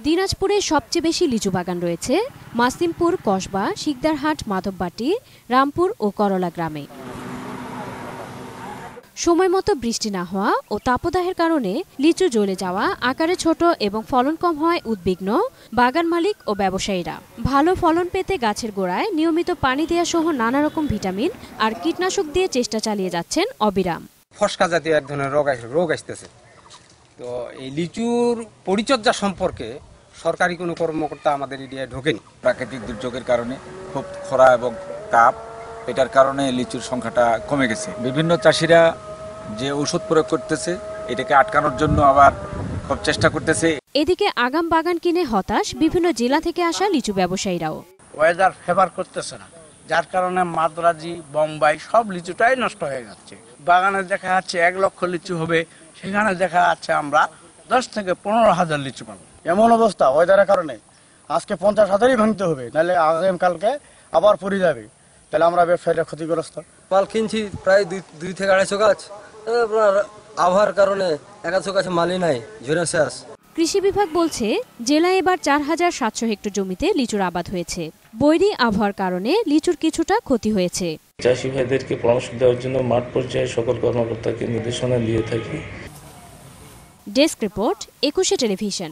দিনাজপুরে সবচেয়ে বেশি লিচু বাগান রয়েছে মাসিমপুর, কসবা, শিকদারহাট, মাধববাটি, রামপুর ও করলা গ্রামে। সময়মতো বৃষ্টি না হওয়া ও তাপদাহের কারণে লিচু জ্বলে যাওয়া, আকারে ছোট এবং ফলন কম হওয়ায় উদ্বিগ্ন বাগান মালিক ও ব্যবসায়ীরা। ভালো ফলন পেতে গাছের গোড়ায় নিয়মিত পানি দেওয়া সহ নানা রকম ভিটামিন আর কীটনাশক দিয়ে চেষ্টা চালিয়ে যাচ্ছেন অবিরাম। ফসকা জাতীয় এক ধরনের রোগ আসতেছে, তো এই লিচুর পরিচর্যা সম্পর্কে সরকারি কোনো কর্মকর্তা আমাদের এরিয়ায় ঢোকেনি। প্রাকৃতিক দুর্যোগের কারণে খুব খরা এবং তাপ, এটার কারণে লিচুর সংখ্যাটা কমে গেছে। বিভিন্ন চাষিরা যে ওষুধ প্রয়োগ করতেছে এটাকে আটকানোর জন্য আবার খুব চেষ্টা করতেছে। এদিকে আগাম বাগান কিনে হতাশ বিভিন্ন জেলা থেকে আসা লিচু ব্যবসায়ীরাও। ওয়েদার ফেভার করতেছে না, যার কারণে মাদ্রাজি, বোম্বাই সব লিচুটাই নষ্ট হয়ে যাচ্ছে। বাগানে দেখা যাচ্ছে 1 লক্ষ লিচু হবে, সেখানে দেখা যাচ্ছে আমরা 10 থেকে 15,000 লিচু পাবো। এমন অবস্থা ওয়েদারের কারণে আজকে 50,000ই ভাঙতে হবে, নাহলে আগামীকালকে আবার পড়ে যাবে, তাহলে আমরা ব্যবসায়ীরা ক্ষতিগ্রস্ত। মাল কিনছি প্রায় 2 থেকে 250 গাছ, আপনার আবহাওয়ার কারণে 100 গাছে মালই নাই, ঝরে শেষ। কৃষি বিভাগ বলছে জেলায় এবার 4,700 হেক্টর জমিতে লিচুর আবাদ হয়েছে। বৈরী আবহাওয়ার কারণে লিচুর কিছুটা ক্ষতি হয়েছে। চাষি ভাইদেরকে পরামর্শ দেওয়ার জন্য মাঠ পর্যায়ে সকল কর্মকর্তাকে নির্দেশনা দিয়ে থাকি। Desk report, 21 television.